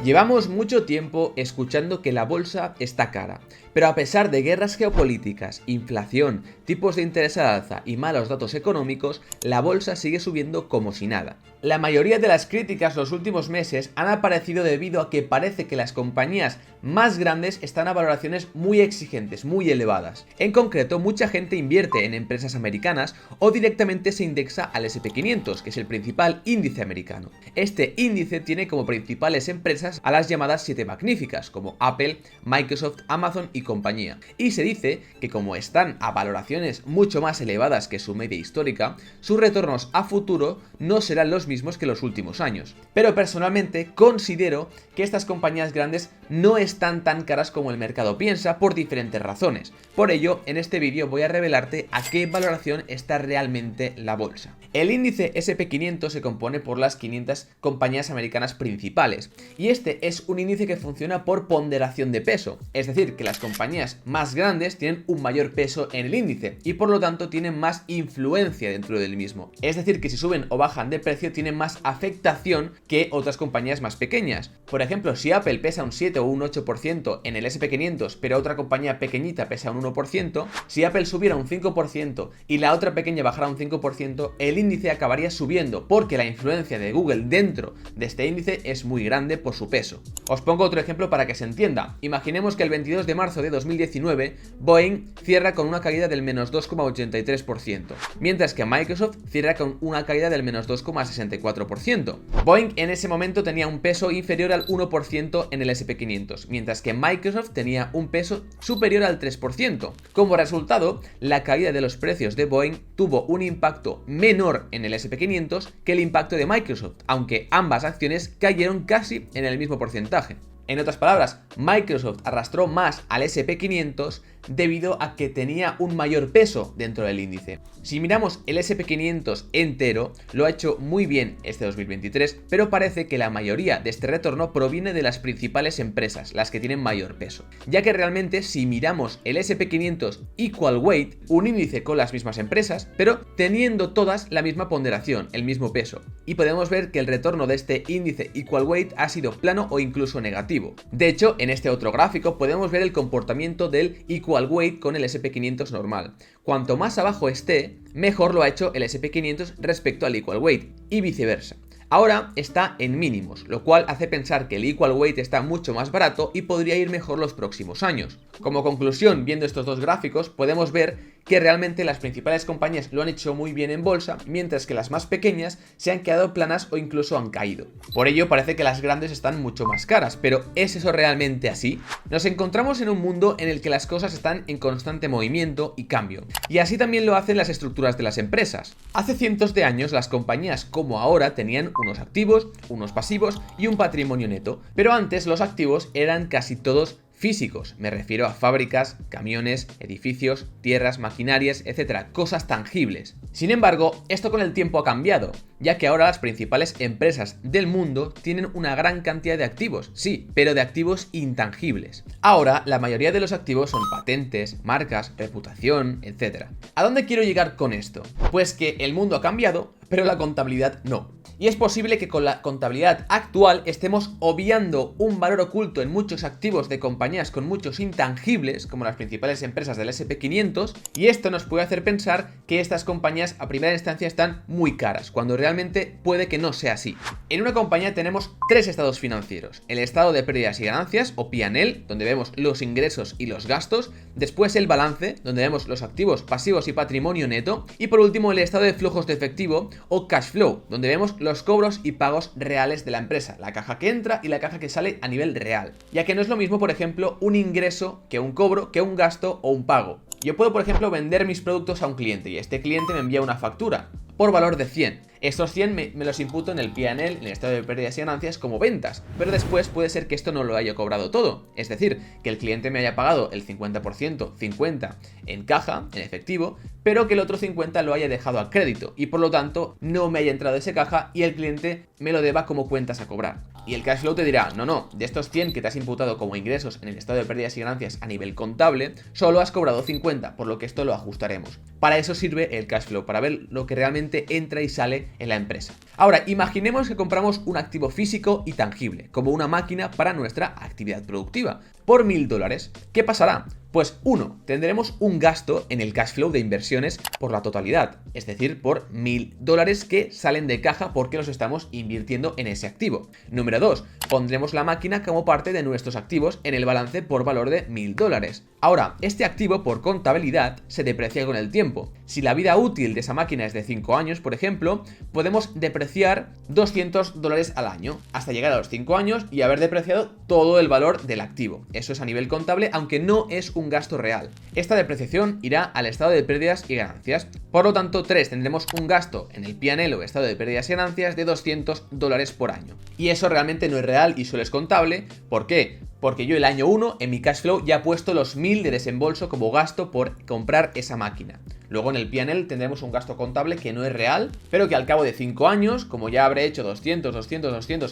Llevamos mucho tiempo escuchando que la bolsa está cara, pero a pesar de guerras geopolíticas, inflación, tipos de interés al alza y malos datos económicos, la bolsa sigue subiendo como si nada. La mayoría de las críticas los últimos meses han aparecido debido a que parece que las compañías más grandes están a valoraciones muy exigentes, muy elevadas. En concreto, mucha gente invierte en empresas americanas o directamente se indexa al S&P 500, que es el principal índice americano. Este índice tiene como principales empresas a las llamadas 7 magníficas, como Apple, Microsoft, Amazon y compañía. Y se dice que como están a valoraciones mucho más elevadas que su media histórica, sus retornos a futuro no serán los mismos que los últimos años. Pero personalmente considero que estas compañías grandes no están tan caras como el mercado piensa por diferentes razones. Por ello, en este vídeo voy a revelarte a qué valoración está realmente la bolsa. El índice S&P 500 se compone por las 500 compañías americanas principales, y este es un índice que funciona por ponderación de peso, es decir, que las compañías más grandes tienen un mayor peso en el índice y por lo tanto tienen más influencia dentro del mismo. Es decir, que si suben o bajan de precio tienen más afectación que otras compañías más pequeñas. Por ejemplo, si Apple pesa un 7 o un 8% en el S&P 500, pero otra compañía pequeñita pesa un 1%, si Apple subiera un 5% y la otra pequeña bajara un 5%, el índice acabaría subiendo porque la influencia de Google dentro de este índice es muy grande por su peso. Os pongo otro ejemplo para que se entienda. Imaginemos que el 22 de marzo de 2019 Boeing cierra con una caída del menos 2,83%, mientras que Microsoft cierra con una caída del menos 2,64%. Boeing en ese momento tenía un peso inferior al 1% en el S&P 500, mientras que Microsoft tenía un peso superior al 3%. Como resultado, la caída de los precios de Boeing tuvo un impacto menor en el S&P 500 que el impacto de Microsoft, aunque ambas acciones cayeron casi en el mismo porcentaje. En otras palabras, Microsoft arrastró más al S&P 500 debido a que tenía un mayor peso dentro del índice. Si miramos el S&P 500 entero, lo ha hecho muy bien este 2023, pero parece que la mayoría de este retorno proviene de las principales empresas, las que tienen mayor peso. Ya que realmente si miramos el S&P 500 Equal Weight, un índice con las mismas empresas, pero teniendo todas la misma ponderación, el mismo peso, y podemos ver que el retorno de este índice Equal Weight ha sido plano o incluso negativo. De hecho, en este otro gráfico podemos ver el comportamiento del Equal Weight con el S&P 500 normal. Cuanto más abajo esté, mejor lo ha hecho el S&P 500 respecto al Equal Weight, y viceversa. Ahora está en mínimos, lo cual hace pensar que el Equal Weight está mucho más barato y podría ir mejor los próximos años. Como conclusión, viendo estos dos gráficos, podemos ver que realmente las principales compañías lo han hecho muy bien en bolsa, mientras que las más pequeñas se han quedado planas o incluso han caído. Por ello parece que las grandes están mucho más caras, pero ¿es eso realmente así? Nos encontramos en un mundo en el que las cosas están en constante movimiento y cambio, y así también lo hacen las estructuras de las empresas. Hace cientos de años las compañías como ahora tenían unos activos, unos pasivos y un patrimonio neto, pero antes los activos eran casi todos físicos, me refiero a fábricas, camiones, edificios, tierras, maquinarias, etc., cosas tangibles. Sin embargo, esto con el tiempo ha cambiado, ya que ahora las principales empresas del mundo tienen una gran cantidad de activos, sí, pero de activos intangibles. Ahora, la mayoría de los activos son patentes, marcas, reputación, etc. ¿A dónde quiero llegar con esto? Pues que el mundo ha cambiado, pero la contabilidad no. Y es posible que con la contabilidad actual estemos obviando un valor oculto en muchos activos de compañías con muchos intangibles, como las principales empresas del S&P 500, y esto nos puede hacer pensar que estas compañías a primera instancia están muy caras, cuando realmente puede que no sea así. En una compañía tenemos tres estados financieros: el estado de pérdidas y ganancias, o P&L, donde vemos los ingresos y los gastos; después el balance, donde vemos los activos, pasivos y patrimonio neto; y por último el estado de flujos de efectivo, o cash flow, donde vemos los cobros y pagos reales de la empresa, la caja que entra y la caja que sale a nivel real. Ya que no es lo mismo, por ejemplo, un ingreso que un cobro, que un gasto o un pago. Yo puedo, por ejemplo, vender mis productos a un cliente y este cliente me envía una factura por valor de 100. Estos 100 me los imputo en el P&L, en el estado de pérdidas y ganancias, como ventas, pero después puede ser que esto no lo haya cobrado todo, es decir, que el cliente me haya pagado el 50%, 50% en caja, en efectivo, pero que el otro 50% lo haya dejado a crédito y por lo tanto no me haya entrado ese caja y el cliente me lo deba como cuentas a cobrar. Y el cash flow te dirá, no, de estos 100 que te has imputado como ingresos en el estado de pérdidas y ganancias a nivel contable, solo has cobrado 50, por lo que esto lo ajustaremos. Para eso sirve el cash flow, para ver lo que realmente entra y sale en la empresa. Ahora, imaginemos que compramos un activo físico y tangible, como una máquina para nuestra actividad productiva, por $1000. ¿Qué pasará? Pues 1. Tendremos un gasto en el cash flow de inversiones por la totalidad, es decir, por $1000 que salen de caja porque los estamos invirtiendo en ese activo. Número 2. Pondremos la máquina como parte de nuestros activos en el balance por valor de $1000. Ahora, este activo por contabilidad se deprecia con el tiempo. Si la vida útil de esa máquina es de 5 años, por ejemplo, podemos depreciar $200 al año, hasta llegar a los 5 años y haber depreciado todo el valor del activo. Eso es a nivel contable, aunque no es un gasto real. Esta depreciación irá al estado de pérdidas y ganancias. Por lo tanto, 3, tendremos un gasto en el P&L o estado de pérdidas y ganancias de $200 por año. Y eso realmente no es real y solo es contable. ¿Por qué? Porque yo el año 1 en mi cash flow ya he puesto los 1000 de desembolso como gasto por comprar esa máquina. Luego en el P&L tendremos un gasto contable que no es real, pero que al cabo de 5 años, como ya habré hecho 200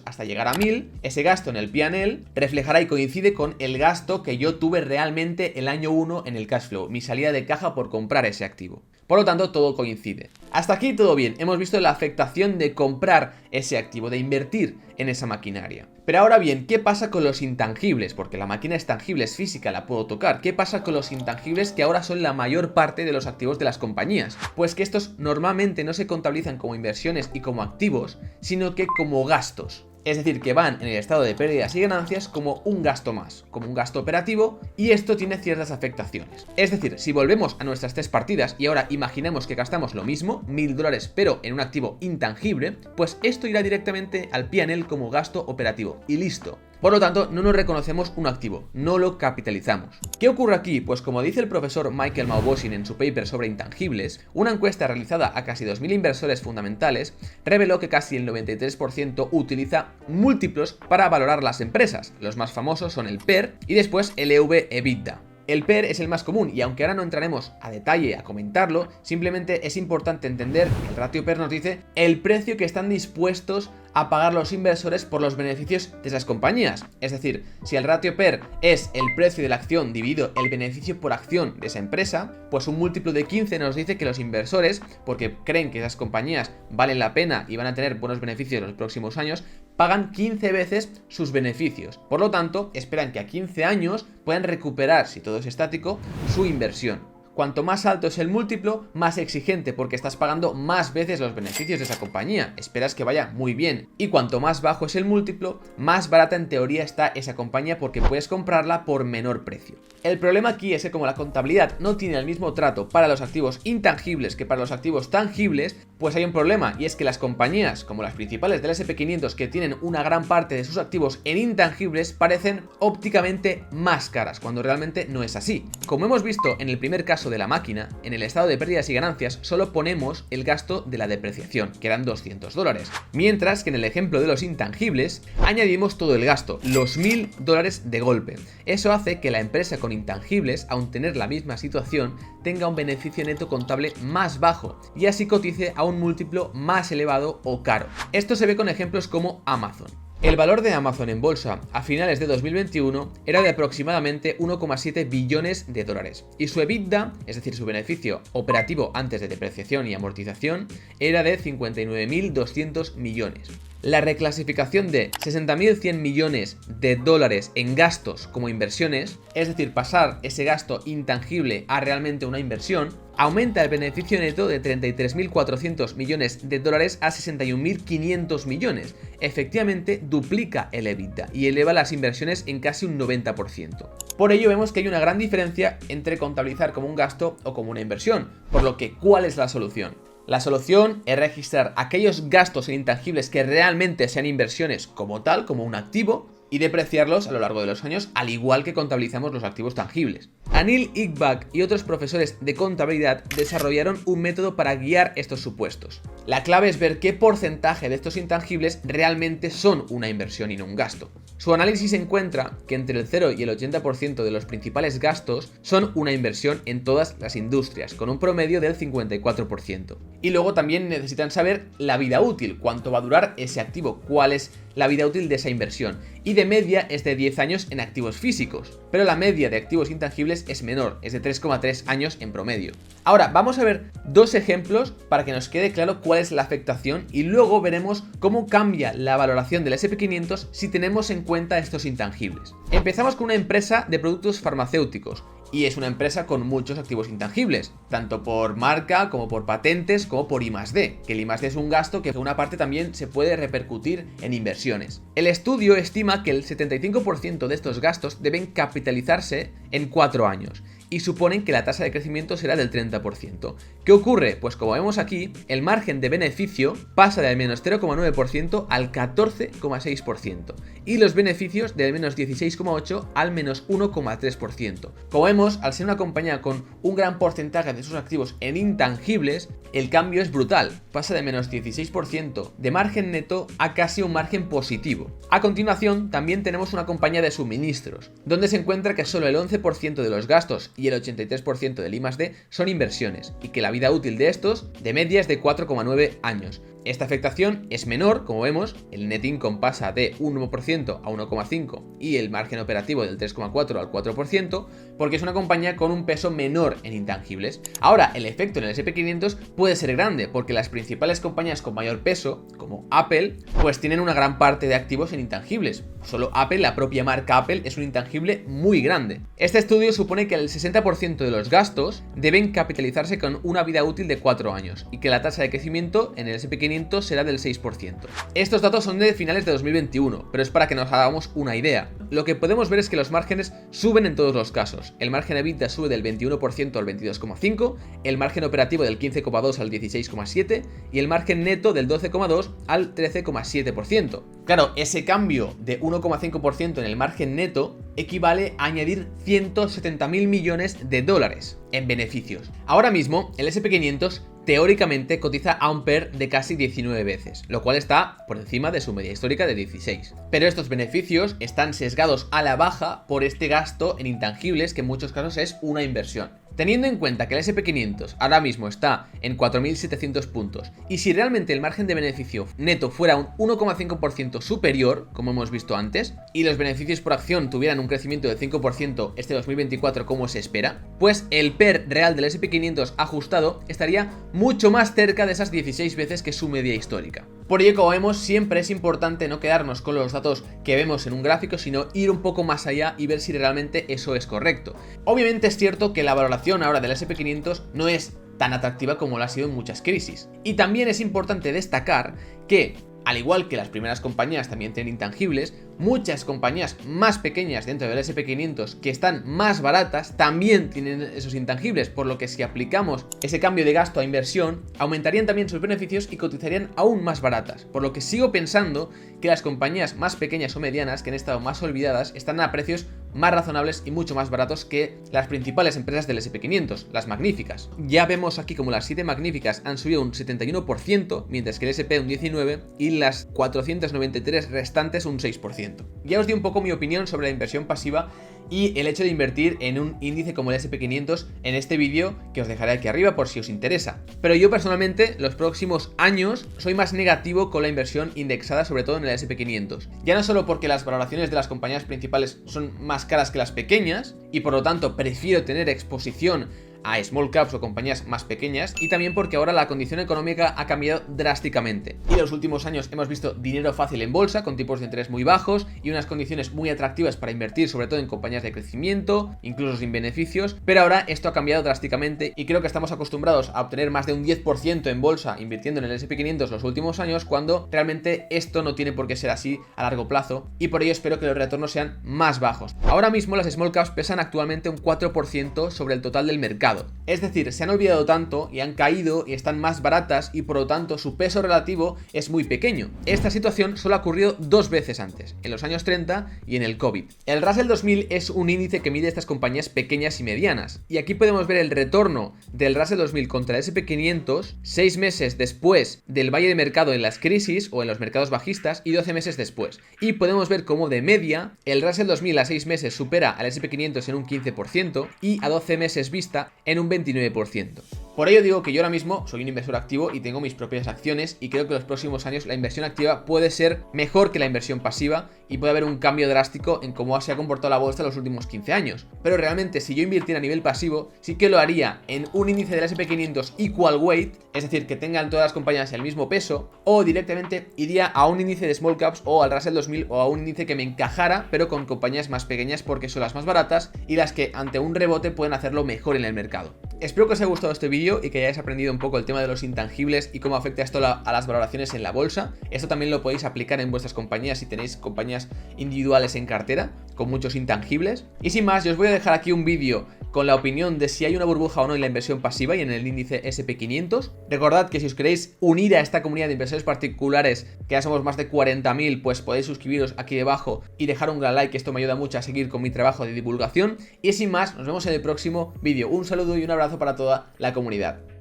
hasta llegar a 1000, ese gasto en el P&L reflejará y coincide con el gasto que yo tuve realmente el año 1 en el cash flow, mi salida de caja por comprar ese activo. Por lo tanto, todo coincide. Hasta aquí todo bien, hemos visto la afectación de comprar ese activo, de invertir en esa maquinaria. Pero ahora bien, ¿qué pasa con los intangibles? Porque la máquina es tangible, es física, la puedo tocar. ¿Qué pasa con los intangibles que ahora son la mayor parte de los activos de las compañías? Pues que estos normalmente no se contabilizan como inversiones y como activos, sino que como gastos. Es decir, que van en el estado de pérdidas y ganancias como un gasto más, como un gasto operativo, y esto tiene ciertas afectaciones. Es decir, si volvemos a nuestras 3 partidas y ahora imaginemos que gastamos lo mismo, $1000, pero en un activo intangible, pues esto irá directamente al P&L como gasto operativo, y listo. Por lo tanto, no nos reconocemos un activo, no lo capitalizamos. ¿Qué ocurre aquí? Pues como dice el profesor Michael Mauboussin en su paper sobre intangibles, una encuesta realizada a casi 2000 inversores fundamentales reveló que casi el 93% utiliza múltiplos para valorar las empresas. Los más famosos son el PER y después el EV/EBITDA. El PER es el más común y aunque ahora no entraremos a detalle a comentarlo, simplemente es importante entender que el ratio PER nos dice el precio que están dispuestos a pagar los inversores por los beneficios de esas compañías. Es decir, si el ratio PER es el precio de la acción dividido el beneficio por acción de esa empresa, pues un múltiplo de 15 nos dice que los inversores, porque creen que esas compañías valen la pena y van a tener buenos beneficios en los próximos años, pagan 15 veces sus beneficios. Por lo tanto, esperan que a 15 años puedan recuperar, si todo es estático, su inversión. Cuanto más alto es el múltiplo, más exigente porque estás pagando más veces los beneficios de esa compañía. Esperas que vaya muy bien. Y cuanto más bajo es el múltiplo, más barata en teoría está esa compañía porque puedes comprarla por menor precio. El problema aquí es que como la contabilidad no tiene el mismo trato para los activos intangibles que para los activos tangibles, pues hay un problema y es que las compañías, como las principales del S&P 500 que tienen una gran parte de sus activos en intangibles, parecen ópticamente más caras, cuando realmente no es así. Como hemos visto en el primer caso de la máquina, en el estado de pérdidas y ganancias solo ponemos el gasto de la depreciación, que eran $200, mientras que en el ejemplo de los intangibles añadimos todo el gasto, los $1000 de golpe. Eso hace que la empresa con intangibles, aun tener la misma situación, tenga un beneficio neto contable más bajo y así cotice a un múltiplo más elevado o caro. Esto se ve con ejemplos como Amazon. El valor de Amazon en bolsa a finales de 2021 era de aproximadamente 1,7 billones de dólares y su EBITDA, es decir, su beneficio operativo antes de depreciación y amortización, era de 59.200 millones. La reclasificación de 60.100 millones de dólares en gastos como inversiones, es decir, pasar ese gasto intangible a realmente una inversión, aumenta el beneficio neto de 33.400 millones de dólares a 61.500 millones. Efectivamente, duplica el EBITDA y eleva las inversiones en casi un 90%. Por ello vemos que hay una gran diferencia entre contabilizar como un gasto o como una inversión, por lo que, ¿cuál es la solución? La solución es registrar aquellos gastos en intangibles que realmente sean inversiones como tal, como un activo, y depreciarlos a lo largo de los años, al igual que contabilizamos los activos tangibles. Anil Ikbak y otros profesores de contabilidad desarrollaron un método para guiar estos supuestos. La clave es ver qué porcentaje de estos intangibles realmente son una inversión y no un gasto. Su análisis encuentra que entre el 0 y el 80% de los principales gastos son una inversión en todas las industrias, con un promedio del 54%. Y luego también necesitan saber la vida útil, cuánto va a durar ese activo, cuál es la vida útil de esa inversión, y de media es de 10 años en activos físicos, pero la media de activos intangibles es menor, es de 3,3 años en promedio. Ahora, vamos a ver dos ejemplos para que nos quede claro cuál es la afectación y luego veremos cómo cambia la valoración del S&P 500 si tenemos en cuenta estos intangibles. Empezamos con una empresa de productos farmacéuticos, y es una empresa con muchos activos intangibles, tanto por marca como por patentes como por I+D, que el I+D es un gasto que por una parte también se puede repercutir en inversiones. El estudio estima que el 75% de estos gastos deben capitalizarse en 4 años y suponen que la tasa de crecimiento será del 30%. ¿Qué ocurre? Pues como vemos aquí, el margen de beneficio pasa del menos 0,9% al 14,6% y los beneficios del menos 16,8% al menos 1,3%. Como vemos, al ser una compañía con un gran porcentaje de sus activos en intangibles, el cambio es brutal, pasa de menos 16% de margen neto a casi un margen positivo. A continuación, también tenemos una compañía de suministros, donde se encuentra que solo el 11% de los gastos y el 83% del I+D son inversiones, y que la vida útil de estos de media es de 4,9 años. Esta afectación es menor, como vemos, el net income pasa de 1% a 1,5% y el margen operativo del 3,4% al 4%, porque es una compañía con un peso menor en intangibles. Ahora, el efecto en el S&P 500 puede ser grande, porque las principales compañías con mayor peso, como Apple, pues tienen una gran parte de activos en intangibles. Solo Apple, la propia marca Apple, es un intangible muy grande. Este estudio supone que el 60% de los gastos deben capitalizarse con una vida útil de 4 años y que la tasa de crecimiento en el S&P 500 será del 6%. Estos datos son de finales de 2021, pero es para que nos hagamos una idea. Lo que podemos ver es que los márgenes suben en todos los casos. El margen EBITDA sube del 21% al 22,5%, el margen operativo del 15,2% al 16,7% y el margen neto del 12,2% al 13,7%. Claro, ese cambio de 1,5% en el margen neto equivale a añadir 170.000 millones de dólares en beneficios. Ahora mismo, el S&P 500 teóricamente cotiza a un PER de casi 19 veces, lo cual está por encima de su media histórica de 16. Pero estos beneficios están sesgados a la baja por este gasto en intangibles que en muchos casos es una inversión. Teniendo en cuenta que el S&P 500 ahora mismo está en 4.700 puntos y si realmente el margen de beneficio neto fuera un 1,5% superior, como hemos visto antes, y los beneficios por acción tuvieran un crecimiento de 5% este 2024 como se espera, pues el PER real del S&P 500 ajustado estaría mucho más cerca de esas 16 veces que su media histórica. Por ello, como vemos, siempre es importante no quedarnos con los datos que vemos en un gráfico, sino ir un poco más allá y ver si realmente eso es correcto. Obviamente es cierto que la valoración ahora del S&P 500 no es tan atractiva como lo ha sido en muchas crisis. Y también es importante destacar que, al igual que las primeras compañías también tienen intangibles, muchas compañías más pequeñas dentro del S&P 500 que están más baratas también tienen esos intangibles, por lo que si aplicamos ese cambio de gasto a inversión, aumentarían también sus beneficios y cotizarían aún más baratas, por lo que sigo pensando que las compañías más pequeñas o medianas que han estado más olvidadas están a precios más razonables y mucho más baratos que las principales empresas del S&P 500, las magníficas. Ya vemos aquí como las 7 magníficas han subido un 71%, mientras que el S&P un 19% y las 493 restantes un 6%. Ya os di un poco mi opinión sobre la inversión pasiva y el hecho de invertir en un índice como el S&P 500 en este vídeo que os dejaré aquí arriba por si os interesa. Pero yo personalmente los próximos años soy más negativo con la inversión indexada, sobre todo en el S&P 500. Ya no solo porque las valoraciones de las compañías principales son más caras que las pequeñas y por lo tanto prefiero tener exposición a small caps o compañías más pequeñas, y también porque ahora la condición económica ha cambiado drásticamente y en los últimos años hemos visto dinero fácil en bolsa con tipos de interés muy bajos y unas condiciones muy atractivas para invertir, sobre todo en compañías de crecimiento, incluso sin beneficios, pero ahora esto ha cambiado drásticamente y creo que estamos acostumbrados a obtener más de un 10% en bolsa invirtiendo en el S&P 500 los últimos años, cuando realmente esto no tiene por qué ser así a largo plazo, y por ello espero que los retornos sean más bajos. Ahora mismo las small caps pesan actualmente un 4% sobre el total del mercado. Es decir, se han olvidado tanto y han caído y están más baratas y por lo tanto su peso relativo es muy pequeño. Esta situación solo ha ocurrido 2 veces antes, en los años 30 y en el COVID. El Russell 2000 es un índice que mide estas compañías pequeñas y medianas, y aquí podemos ver el retorno del Russell 2000 contra el S&P 500 6 meses después del valle de mercado en las crisis o en los mercados bajistas y 12 meses después. Y podemos ver cómo de media el Russell 2000 a 6 meses supera al S&P 500 en un 15% y a 12 meses vista en un 29%. Por ello digo que yo ahora mismo soy un inversor activo y tengo mis propias acciones, y creo que en los próximos años la inversión activa puede ser mejor que la inversión pasiva y puede haber un cambio drástico en cómo se ha comportado la bolsa en los últimos 15 años. Pero realmente, si yo invirtiera a nivel pasivo, sí que lo haría en un índice del S&P 500 equal weight, es decir, que tengan todas las compañías el mismo peso, o directamente iría a un índice de small caps o al Russell 2000 o a un índice que me encajara, pero con compañías más pequeñas porque son las más baratas y las que ante un rebote pueden hacerlo mejor en el mercado. Espero que os haya gustado este vídeo y que hayáis aprendido un poco el tema de los intangibles y cómo afecta esto a las valoraciones en la bolsa. Esto también lo podéis aplicar en vuestras compañías si tenéis compañías individuales en cartera con muchos intangibles. Y sin más, yo os voy a dejar aquí un vídeo con la opinión de si hay una burbuja o no en la inversión pasiva y en el índice S&P 500. Recordad que si os queréis unir a esta comunidad de inversores particulares, que ya somos más de 40.000, pues podéis suscribiros aquí debajo y dejar un gran like, que esto me ayuda mucho a seguir con mi trabajo de divulgación. Y sin más, nos vemos en el próximo vídeo. Un saludo y un abrazo para toda la comunidad.